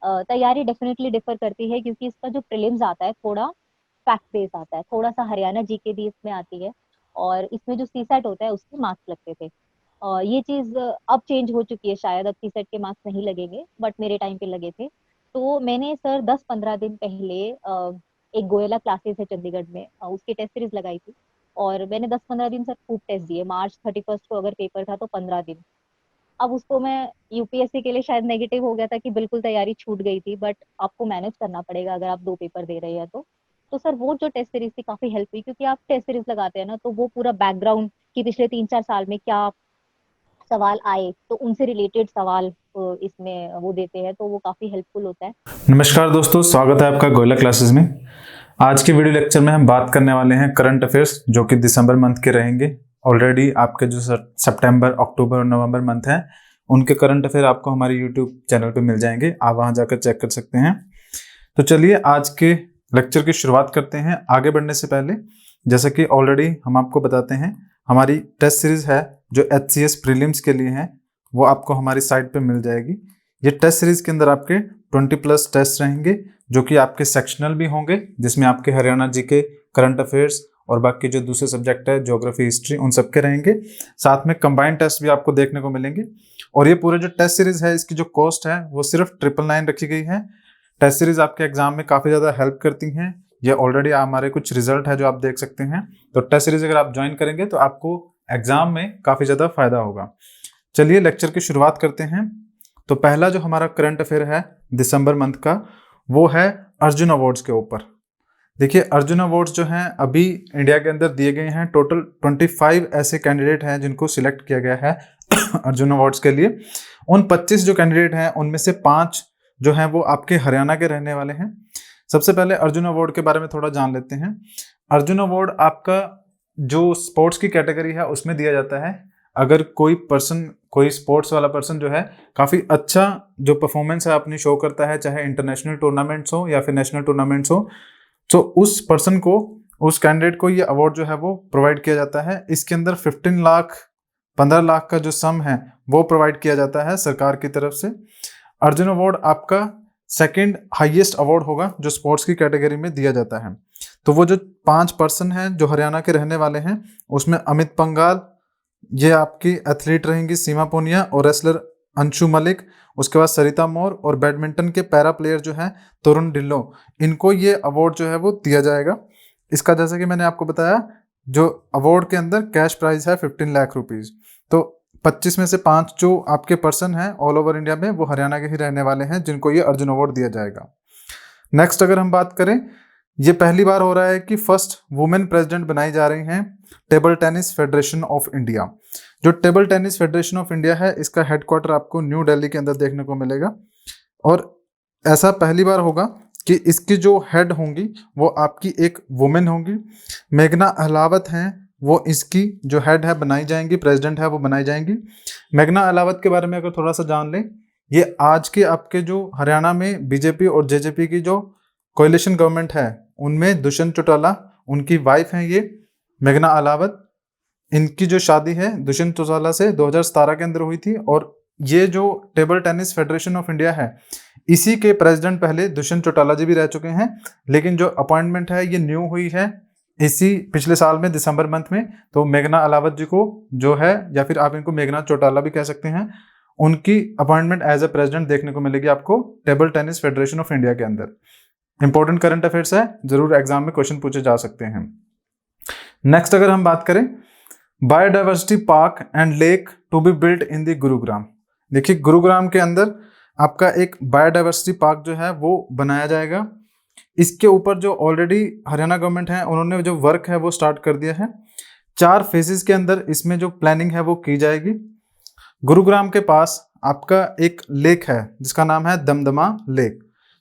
तैयारी definitely differ करती है, क्योंकि इसका जो प्रीलिम्स आता है थोड़ा फैक्ट बेस आता है, थोड़ा सा हरियाणा जीके भी इसमें आती है, और इसमें जो सीसेट होता है उसके मार्क्स लगते थे। ये चीज अब चेंज हो चुकी है, शायद अब सीसेट के मार्क्स नहीं लगेंगे, बट मेरे टाइम पे लगे थे। तो मैंने सर 10-15 दिन पहले एक गोयला क्लासेस है चंडीगढ़ में, उसकी टेस्ट सीरीज लगाई थी। और मैंने 10-15 दिन सर खूब टेस्ट दिए। मार्च 31 को अगर पेपर था तो 15 दिन। अब उसको मैं यूपीएससी के लिए शायद नेगेटिव हो गया था कि बिल्कुल तैयारी छूट गई थी, बट आपको मैनेज करना पड़ेगा अगर आप 2 पेपर दे रहे हैं तो सर वो जो टेस्ट सीरीज थी काफी हेल्प हुई, क्योंकि आप टेस्ट सीरीज लगाते हैं ना तो वो पूरा बैकग्राउंड कि पिछले 3-4 साल में क्या सवाल आए तो उनसे रिलेटेड सवाल इसमें वो देते हैं, तो वो काफी हेल्पफुल होता है। नमस्कार दोस्तों, स्वागत है आपका गोयला क्लासेस में। आज के वीडियो लेक्चर में हम बात करने वाले हैं करंट अफेयर्स, जो कि दिसंबर मंथ के रहेंगे। ऑलरेडी आपके जो सितंबर, अक्टूबर और नवंबर मंथ हैं, उनके करंट अफेयर आपको हमारे यूट्यूब चैनल पे मिल जाएंगे। आप वहां जाकर चेक कर सकते हैं। तो चलिए आज के लेक्चर की शुरुआत करते हैं। आगे बढ़ने से पहले, जैसा कि ऑलरेडी हम आपको बताते हैं, हमारी टेस्ट सीरीज है जो HCS प्रीलिम्स के लिए है, वो आपको हमारी साइट पे मिल जाएगी। ये टेस्ट सीरीज के अंदर आपके 20+ टेस्ट रहेंगे, जो कि आपके सेक्शनल भी होंगे, जिसमें आपके हरियाणा जीके, करंट अफेयर्स और बाकी जो दूसरे सब्जेक्ट है, ज्योग्राफी, हिस्ट्री, उन सब के रहेंगे। साथ में कंबाइंड टेस्ट भी आपको देखने को मिलेंगे। और ये पूरे जो टेस्ट सीरीज है, इसकी जो कॉस्ट है वो सिर्फ 999 रखी गई है। टेस्ट सीरीज आपके एग्जाम में काफ़ी ज़्यादा हेल्प करती हैं। ये ऑलरेडी हमारे कुछ रिजल्ट है जो आप देख सकते हैं। तो टेस्ट सीरीज अगर आप ज्वाइन करेंगे तो आपको एग्जाम में काफ़ी ज़्यादा फायदा होगा। चलिए लेक्चर की शुरुआत करते हैं। तो पहला जो हमारा करंट अफेयर है दिसंबर मंथ का, वो है अर्जुन अवार्ड्स के ऊपर। देखिए, अर्जुन अवार्ड्स जो हैं अभी इंडिया के अंदर दिए गए हैं। टोटल 25 ऐसे कैंडिडेट हैं जिनको सिलेक्ट किया गया है अर्जुन अवार्ड्स के लिए। उन 25 जो कैंडिडेट हैं उनमें से 5 जो हैं वो आपके हरियाणा के रहने वाले हैं। सबसे पहले अर्जुन अवार्ड के बारे में थोड़ा जान लेते हैं। अर्जुन अवार्ड आपका जो स्पोर्ट्स की कैटेगरी है उसमें दिया जाता है। अगर कोई स्पोर्ट्स वाला पर्सन जो है काफ़ी अच्छा जो परफॉर्मेंस है अपनी शो करता है, चाहे इंटरनेशनल टूर्नामेंट्स हो या फिर नेशनल टूर्नामेंट्स हो, तो उस पर्सन को, उस कैंडिडेट को ये अवार्ड जो है वो प्रोवाइड किया जाता है। इसके अंदर 15 लाख 15 लाख का जो सम है वो प्रोवाइड किया जाता है सरकार की तरफ से। अर्जुन अवार्ड आपका सेकंड हाईएस्ट अवार्ड होगा जो स्पोर्ट्स की कैटेगरी में दिया जाता है। तो वो जो 5 पर्सन हैं जो हरियाणा के रहने वाले हैं, उसमें अमित पंघाल, ये आपकी एथलीट रहेंगी सीमा पूनिया, और रेसलर अंशु मलिक, उसके बाद सरिता मोर, और बैडमिंटन के पैरा प्लेयर जो है तरुण ढिल्लों, इनको ये अवार्ड जो है वो दिया जाएगा। इसका जैसे कि मैंने आपको बताया, जो अवार्ड के अंदर कैश प्राइज है 15 लाख रुपीज़। तो 25 में से 5 जो आपके पर्सन हैं ऑल ओवर इंडिया में, वो हरियाणा के ही रहने वाले हैं जिनको ये अर्जुन अवार्ड दिया जाएगा। नेक्स्ट अगर हम बात करें, ये पहली बार हो रहा है कि फर्स्ट वुमेन प्रेसिडेंट बनाई जा रही हैं table tennis federation of India. जो table tennis federation of India है, इसका हेडक्वार्टर आपको न्यू दिल्ली के अंदर देखने को मिलेगा। और ऐसा पहली बार होगा कि इसकी जो हेड होंगी वो आपकी एक वुमेन होंगी। मेघना अहलावत हैं, वो इसकी जो हेड है बनाई जाएंगी, प्रेसिडेंट है वो बनाई जाएंगी। मेघना अहलावत के बारे में अगर थोड़ा सा जान लें, ये आज के आपके जो हरियाणा में बीजेपी और जेजेपी की जो कोalition गवर्नमेंट है, उनमें दुष्यंत चौटाला उनकी वाइफ हैं ये मेघना अहलावत। इनकी जो शादी है दुष्यंत चौटाला से 2017 के अंदर हुई थी। और ये जो table tennis federation of India है, इसी के प्रेसिडेंट पहले दुष्यंत चौटाला जी भी रह चुके हैं, लेकिन जो अपॉइंटमेंट है ये न्यू हुई है इसी पिछले साल में दिसंबर मंथ में। तो मेघना अहलावत जी को जो है, या फिर आप इनको मेघना चौटाला भी कह सकते हैं, उनकी अपॉइंटमेंट एज ए प्रेसिडेंट देखने को मिलेगी आपको table tennis federation of India के अंदर। इंपॉर्टेंट करंट अफेयर्स है, जरूर एग्जाम में क्वेश्चन पूछे जा सकते हैं। नेक्स्ट अगर हम बात करें, biodiversity park and lake to be built in the Gurugram. देखिए, गुरुग्राम के अंदर आपका एक बायोडाइवर्सिटी पार्क जो है वो बनाया जाएगा। इसके ऊपर जो ऑलरेडी हरियाणा गवर्नमेंट है, उन्होंने जो वर्क है वो स्टार्ट कर दिया है। 4 फेजेस के अंदर इसमें जो प्लानिंग है वो की जाएगी। गुरुग्राम के पास आपका एक लेक है जिसका नाम है दमदमा लेक।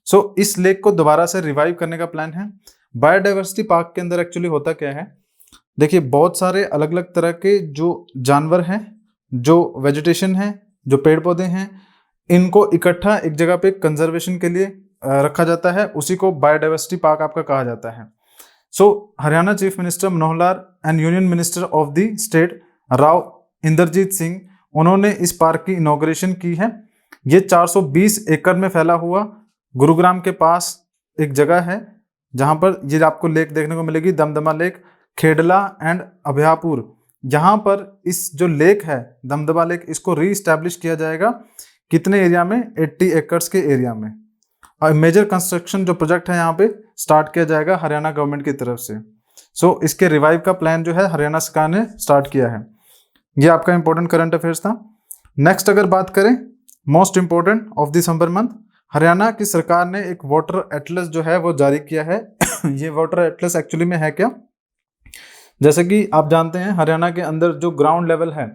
सो इस लेक को दोबारा से रिवाइव करने का प्लान है। बायोडाइवर्सिटी पार्क के अंदर एक्चुअली होता क्या है, देखिए, बहुत सारे अलग अलग तरह के जो जानवर हैं, जो वेजिटेशन है, जो पेड़ पौधे हैं, इनको इकट्ठा एक जगह पे कंजर्वेशन के लिए रखा जाता है। उसी को बायोडाइवर्सिटी पार्क आपका कहा जाता है। So Haryana chief minister Manohar Lal and union minister of the state Rao Inderjit Singh, उन्होंने इस पार्क की इनॉग्रेशन की है। ये 420 एकड़ में फैला हुआ गुरुग्राम के पास एक जगह है जहाँ पर ये आपको लेक देखने को मिलेगी, दमदमा लेक, खेडला एंड अभयापुर। यहाँ पर इस जो लेक है दमदमा लेक, इसको रीस्टैब्लिश किया जाएगा कितने एरिया में, 80 एकड़्स के एरिया में। और मेजर कंस्ट्रक्शन जो प्रोजेक्ट है यहाँ पे स्टार्ट किया जाएगा हरियाणा गवर्नमेंट की तरफ से। सो इसके रिवाइव का प्लान जो है हरियाणा सरकार ने स्टार्ट किया है। ये आपका इंपॉर्टेंट करंट अफेयर्स था। नेक्स्ट अगर बात करें most important of December month, Haryana की सरकार ने एक वाटर एटलस जो है वो जारी किया है। ये वाटर एटलस एक्चुअली में है क्या, जैसे कि आप जानते हैं हरियाणा के अंदर जो ग्राउंड लेवल है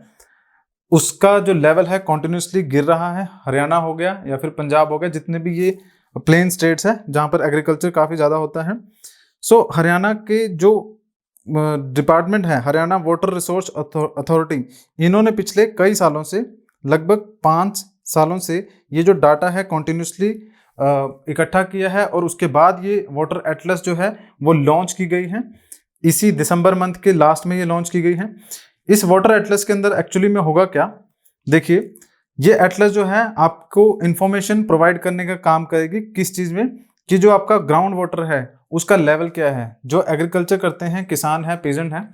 उसका जो लेवल है कॉन्टिन्यूसली गिर रहा है। हरियाणा हो गया या फिर पंजाब हो गया, जितने भी ये प्लेन स्टेट्स है जहाँ पर एग्रीकल्चर काफ़ी ज़्यादा होता है। सो हरियाणा के जो डिपार्टमेंट है हरियाणा वाटर रिसोर्स अथॉरिटी, इन्होंने पिछले कई सालों से, लगभग 5 सालों से ये जो डाटा है कॉन्टिन्यूसली इकट्ठा किया है और उसके बाद ये वाटर एटलस जो है वो लॉन्च की गई है। इसी दिसंबर मंथ के लास्ट में ये लॉन्च की गई है। इस वाटर एटलस के अंदर एक्चुअली में होगा क्या, देखिए ये एटलस जो है आपको इंफॉर्मेशन प्रोवाइड करने का काम करेगी किस चीज़ में, कि जो आपका ग्राउंड वाटर है उसका लेवल क्या है। जो एग्रीकल्चर करते हैं, किसान हैं, पेजेंट हैं,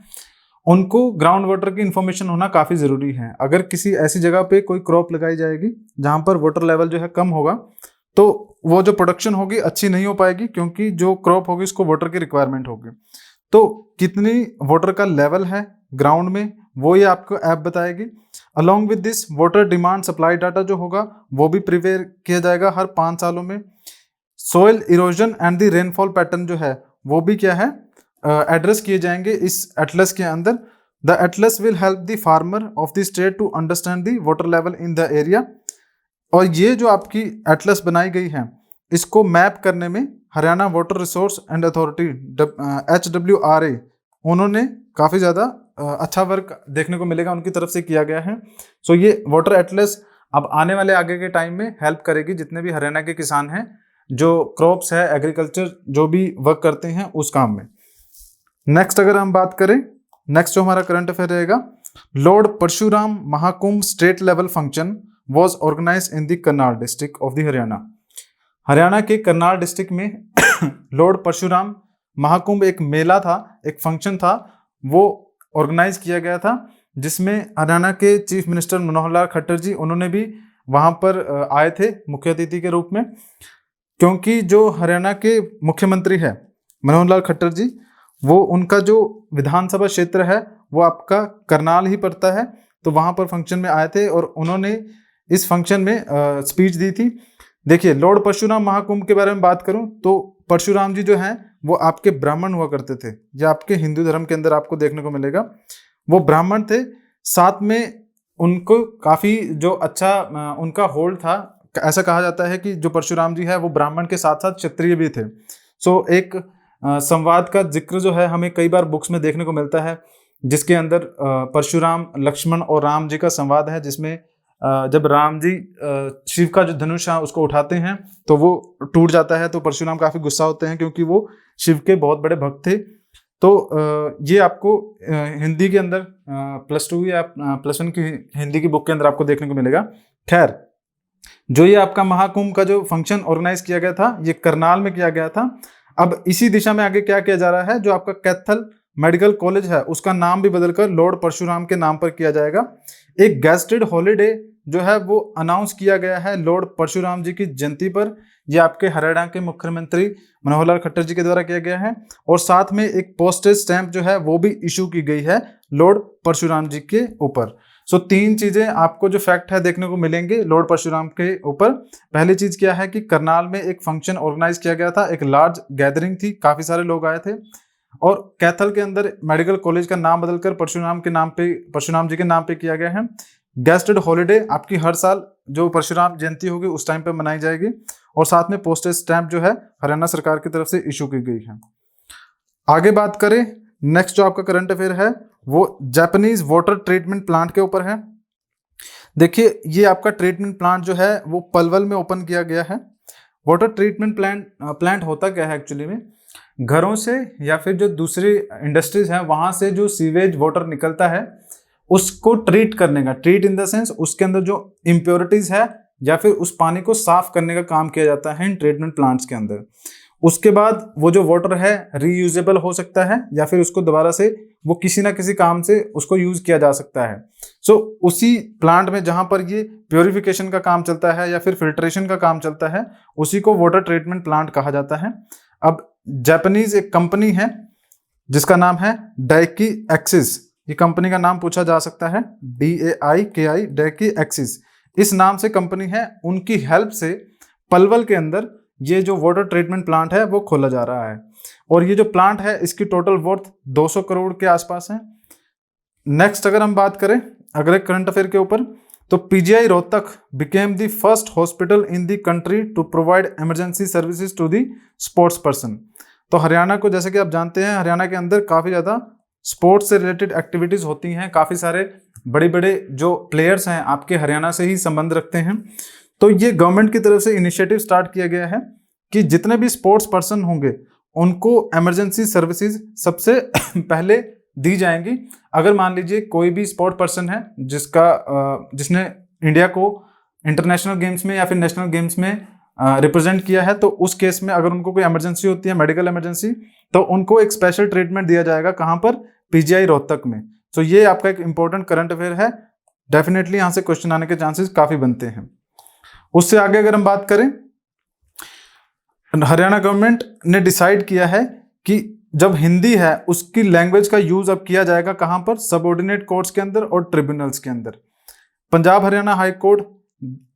उनको ग्राउंड वाटर की इंफॉर्मेशन होना काफ़ी ज़रूरी है। अगर किसी ऐसी जगह पे कोई क्रॉप लगाई जाएगी जहाँ पर वाटर लेवल जो है कम होगा तो वो जो प्रोडक्शन होगी अच्छी नहीं हो पाएगी, क्योंकि जो क्रॉप होगी उसको वाटर की रिक्वायरमेंट होगी। तो कितनी वाटर का लेवल है ग्राउंड में वो ये आपको ऐप बताएगी। Along with this water demand supply data जो होगा वो भी प्रिपेयर किया जाएगा हर 5 सालों में। Soil erosion and the rainfall pattern जो है वो भी क्या है एड्रेस किए जाएंगे इस एटलस के अंदर। The atlas will help the farmer of the state to understand the water level in the area. और ये जो आपकी एटलस बनाई गई है इसको मैप करने में Haryana water resource and authority HWRA, उन्होंने काफ़ी ज़्यादा अच्छा वर्क देखने को मिलेगा उनकी तरफ से किया गया है। सो ये वाटर एटलस अब आने वाले आगे के टाइम में हेल्प करेगी जितने भी हरियाणा के किसान हैं जो क्रॉप्स है, एग्रीकल्चर जो भी वर्क करते हैं उस काम में। नेक्स्ट अगर हम बात करें, नेक्स्ट जो हमारा करंट अफेयर रहेगा, Lord Parshuram Mahakumbh state level function was organise in the Karnal district of the Haryana. Haryana के करनाल डिस्ट्रिक्ट में लॉर्ड परशुराम महाकुंभ एक मेला था, एक फंक्शन था, वो ऑर्गेनाइज किया गया था, जिसमें हरियाणा के चीफ मिनिस्टर मनोहर लाल खट्टर जी उन्होंने भी वहाँ पर आए थे मुख्य अतिथि के रूप में। क्योंकि जो हरियाणा के मुख्यमंत्री है मनोहर लाल खट्टर जी, वो उनका जो विधानसभा क्षेत्र है वो आपका करनाल ही पड़ता है, तो वहाँ पर फंक्शन में आए थे और उन्होंने इस फंक्शन में स्पीच दी थी। देखिए लॉर्ड परशुराम महाकुंभ के बारे में बात करूं तो परशुराम जी जो हैं वो आपके ब्राह्मण हुआ करते थे, या आपके हिंदू धर्म के अंदर आपको देखने को मिलेगा वो ब्राह्मण थे। साथ में उनको काफ़ी जो अच्छा उनका होल्ड था, ऐसा कहा जाता है कि जो परशुराम जी है वो ब्राह्मण के साथ साथ क्षत्रिय भी थे। सो एक संवाद का जिक्र जो है हमें कई बार बुक्स में देखने को मिलता है, जिसके अंदर परशुराम, लक्ष्मण और राम जी का संवाद है, जिसमें जब राम जी शिव का जो धनुष है उसको उठाते हैं तो वो टूट जाता है, तो परशुराम काफ़ी गुस्सा होते हैं क्योंकि वो शिव के बहुत बड़े भक्त थे। तो ये आपको हिंदी के अंदर +2 या +1 की हिंदी की बुक के अंदर आपको देखने को मिलेगा। खैर, जो ये आपका महाकुंभ का जो फंक्शन ऑर्गेनाइज किया गया था ये करनाल में किया गया था। अब इसी दिशा में आगे क्या किया जा रहा है, जो आपका कैथल मेडिकल कॉलेज है उसका नाम भी बदलकर लॉर्ड परशुराम के नाम पर किया जाएगा। एक गेस्टेड हॉलीडे जो है वो अनाउंस किया गया है लॉर्ड परशुराम जी की जयंती पर। ये आपके हरियाणा के मुख्यमंत्री मनोहर लाल खट्टर जी के द्वारा किया गया है, और साथ में एक पोस्टेज स्टैंप जो है वो भी इशू की गई है लॉर्ड परशुराम जी के ऊपर। सो 3 चीजें आपको जो फैक्ट है देखने को मिलेंगे लॉर्ड परशुराम के ऊपर। पहली चीज क्या है कि करनाल में एक फंक्शन ऑर्गेनाइज किया गया था, एक लार्ज गैदरिंग थी, काफी सारे लोग आए थे। और कैथल के अंदर मेडिकल कॉलेज का नाम बदलकर परशुराम जी के नाम पे किया गया है। गेस्टेड हॉलीडे आपकी हर साल जो परशुराम जयंती होगी उस टाइम पे मनाई जाएगी, और साथ में पोस्टेज स्टैंप जो है हरियाणा सरकार की तरफ से इशू की गई है। आगे बात करें, नेक्स्ट जो आपका करंट अफेयर है वो जापानीज वाटर ट्रीटमेंट प्लांट के ऊपर है। देखिए ये आपका ट्रीटमेंट प्लांट जो है वो पलवल में ओपन किया गया है। वाटर ट्रीटमेंट प्लांट होता क्या है एक्चुअली में, घरों से या फिर जो दूसरी इंडस्ट्रीज हैं वहाँ से जो सीवेज वाटर निकलता है उसको ट्रीट करने का, ट्रीट इन द सेंस उसके अंदर जो इम्प्योरिटीज है या फिर उस पानी को साफ करने का काम किया जाता है इन ट्रीटमेंट प्लांट्स के अंदर। उसके बाद वो जो वाटर है रीयूजेबल हो सकता है या फिर उसको दोबारा से वो किसी ना किसी काम से उसको यूज किया जा सकता है। सो उसी प्लांट में जहां पर ये प्योरिफिकेशन का काम चलता है या फिर फिल्ट्रेशन का काम चलता है, उसी को वाटर ट्रीटमेंट प्लांट कहा जाता है। अब जापानीज एक कंपनी है जिसका नाम है डाइकी एक्सिस, ये कंपनी का नाम पूछा जा सकता है, DAIKI डाइकी एक्सिस, इस नाम से कंपनी है। उनकी हेल्प से पलवल के अंदर ये जो वाटर ट्रीटमेंट प्लांट है वो खोला जा रहा है और ये जो प्लांट है इसकी टोटल वर्थ 200 करोड़ के आसपास है। नेक्स्ट अगर हम बात करें अगले करंट अफेयर के ऊपर, तो PGI Rohtak became the first hospital in the country to provide emergency services to the sports person. तो हरियाणा को, जैसे कि आप जानते हैं, हरियाणा के अंदर काफ़ी ज़्यादा स्पोर्ट्स से रिलेटेड एक्टिविटीज़ होती हैं, काफ़ी सारे बड़े बड़े जो प्लेयर्स हैं आपके हरियाणा से ही संबंध रखते हैं। तो ये गवर्नमेंट की तरफ से इनिशिएटिव स्टार्ट किया गया है कि जितने भी स्पोर्ट्स पर्सन होंगे उनको इमरजेंसी सर्विसेज सबसे पहले दी जाएंगी। अगर मान लीजिए कोई भी स्पोर्ट पर्सन है जिसने इंडिया को इंटरनेशनल गेम्स में या फिर नेशनल गेम्स में रिप्रेजेंट किया है, तो उस केस में अगर उनको कोई इमरजेंसी होती है, मेडिकल इमरजेंसी, तो उनको एक स्पेशल ट्रीटमेंट दिया जाएगा। कहाँ पर? PGI रोहतक में। तो ये आपका एक इंपॉर्टेंट करंट अफेयर है, डेफिनेटली यहाँ से क्वेश्चन आने के चांसेस काफ़ी बनते हैं। उससे आगे अगर हम बात करें, हरियाणा गवर्नमेंट ने डिसाइड किया है कि जब हिंदी है उसकी लैंग्वेज का यूज अब किया जाएगा कहां पर? सबऑर्डिनेट कोर्ट्स के अंदर और ट्रिब्यूनल्स के अंदर। Punjab Haryana high court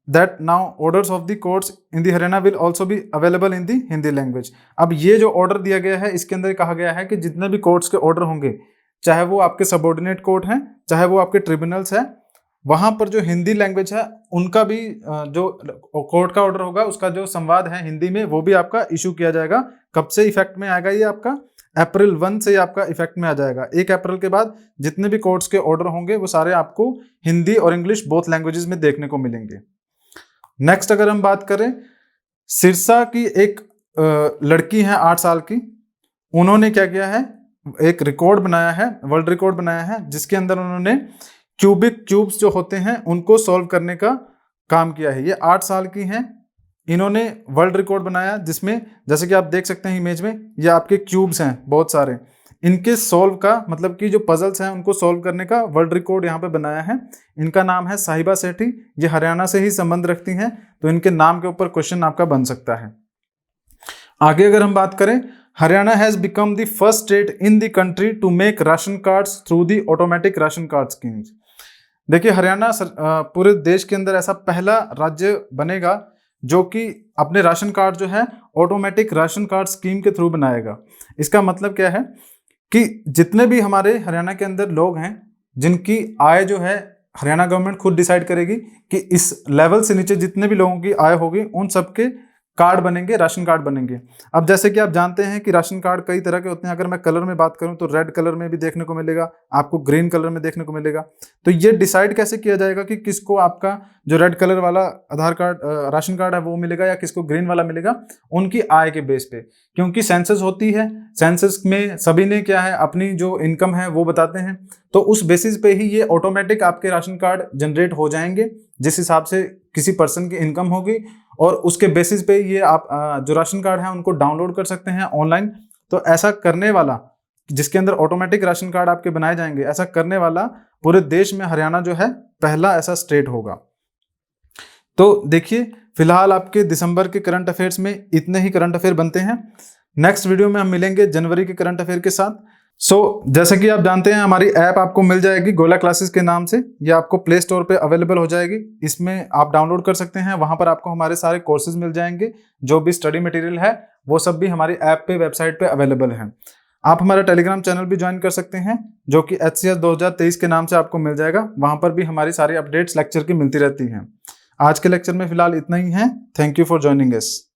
that now orders of the courts in the Haryana will also be available in the Hindi language. अब ये जो ऑर्डर दिया गया है इसके अंदर कहा गया है कि जितने भी कोर्ट्स के ऑर्डर होंगे, चाहे वो आपके सबऑर्डिनेट कोर्ट हैं, चाहे वो आपके ट्रिब्यूनल्स हैं, वहां पर जो हिंदी लैंग्वेज है उनका भी जो कोर्ट का ऑर्डर होगा उसका जो संवाद है हिंदी में वो भी आपका इशू किया जाएगा। कब से इफेक्ट में आएगा? ये आपका अप्रैल 1 से आपका इफेक्ट में आ जाएगा। 1 अप्रैल के बाद जितने भी कोर्ट्स के ऑर्डर होंगे वो सारे आपको हिंदी और इंग्लिश बोथ लैंग्वेजेस में देखने को मिलेंगे। नेक्स्ट अगर हम बात करें, सिरसा की एक लड़की है 8 साल की, उन्होंने क्या किया है, एक रिकॉर्ड बनाया है, वर्ल्ड रिकॉर्ड बनाया है, जिसके अंदर उन्होंने क्यूबिक क्यूब्स जो होते हैं उनको सॉल्व करने का काम किया है। ये 8 साल की हैं, इन्होंने वर्ल्ड रिकॉर्ड बनाया जिसमें जैसे कि आप देख सकते हैं इमेज में, ये आपके क्यूब्स हैं बहुत सारे, इनके सॉल्व का मतलब कि जो पजल्स हैं उनको सॉल्व करने का वर्ल्ड रिकॉर्ड यहाँ पे बनाया है। इनका नाम है साहिबा सेठी, ये हरियाणा से ही संबंध रखती हैं, तो इनके नाम के ऊपर क्वेश्चन आपका बन सकता है। आगे अगर हम बात करें, Haryana has become the first state in the country to make ration cards through the automatic ration card schemes. देखिए हरियाणा पूरे देश के अंदर ऐसा पहला राज्य बनेगा जो कि अपने राशन कार्ड जो है ऑटोमेटिक राशन कार्ड स्कीम के थ्रू बनाएगा। इसका मतलब क्या है कि जितने भी हमारे हरियाणा के अंदर लोग हैं जिनकी आय जो है हरियाणा गवर्नमेंट खुद डिसाइड करेगी कि इस लेवल से नीचे जितने भी लोगों की आय होगी उन सबके कार्ड बनेंगे, राशन कार्ड बनेंगे। अब जैसे कि आप जानते हैं कि राशन कार्ड कई तरह के होते हैं। अगर मैं कलर में बात करूं तो रेड कलर में भी देखने को मिलेगा, आपको ग्रीन कलर में देखने को मिलेगा। तो ये डिसाइड कैसे किया जाएगा कि किसको आपका जो रेड कलर वाला आधार कार्ड राशन कार्ड है वो मिलेगा या किसको ग्रीन वाला मिलेगा? उनकी आय के बेस पे, क्योंकि सेंसस होती है, सेंसस में सभी ने क्या है अपनी जो इनकम है वो बताते हैं, तो उस बेसिस पे ही ये ऑटोमेटिक आपके राशन कार्ड जनरेट हो जाएंगे जिस हिसाब से किसी पर्सन की इनकम होगी, और उसके बेसिस पे ये आप जो राशन कार्ड है उनको डाउनलोड कर सकते हैं ऑनलाइन। तो ऐसा करने वाला, जिसके अंदर ऑटोमेटिक राशन कार्ड आपके बनाए जाएंगे, ऐसा करने वाला पूरे देश में हरियाणा जो है पहला ऐसा स्टेट होगा। तो देखिए फिलहाल आपके दिसंबर के करंट अफेयर्स में इतने ही करंट अफेयर बनते हैं। नेक्स्ट वीडियो में हम मिलेंगे जनवरी के करंट अफेयर के साथ। जैसे कि आप जानते हैं हमारी ऐप आपको मिल जाएगी गोला क्लासेस के नाम से, ये आपको प्ले स्टोर पे अवेलेबल हो जाएगी। इसमें आप डाउनलोड कर सकते हैं, वहां पर आपको हमारे सारे कोर्सेज मिल जाएंगे, जो भी स्टडी मटेरियल है वो सब भी हमारी ऐप पे, वेबसाइट पे अवेलेबल है। आप हमारा टेलीग्राम चैनल भी ज्वाइन कर सकते हैं जो कि HCS 2023 के नाम से आपको मिल जाएगा, वहां पर भी हमारी सारी अपडेट्स लेक्चर की मिलती रहती हैं। आज के लेक्चर में फिलहाल इतना ही है। Thank you for joining us.